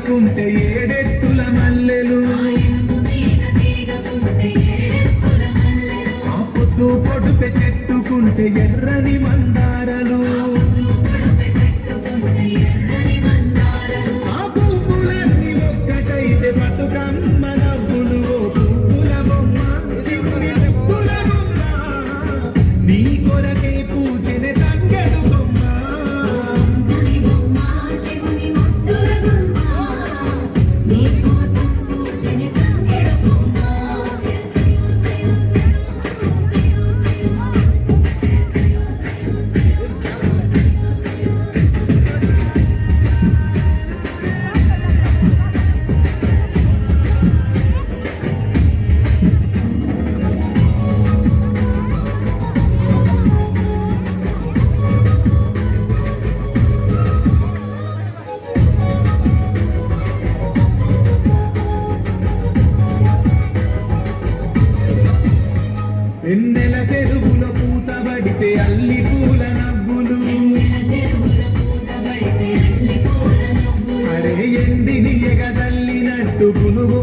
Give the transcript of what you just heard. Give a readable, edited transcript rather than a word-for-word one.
తాకుతుంటే ఏడెత్తుల మల్లెలు ఆ పొద్దు పొడుపె చెట్టుకుంటే ఎర్రని మందారలు ఆ పువ్వులన్నీ ఒక్కటైతే బతుకమ్మ నవ్వులు ఓ పువ్వుల బొమ్మ శివుని పువ్వుల బొమ్మ నీ కొరకే పూజనే తంగెడు బొమ్మ ఎన్నెల చెరువుల పూత పడితే అల్లి పూల నవ్వులు అరే ఎండిని ఎగదల్లినట్టు గునుగు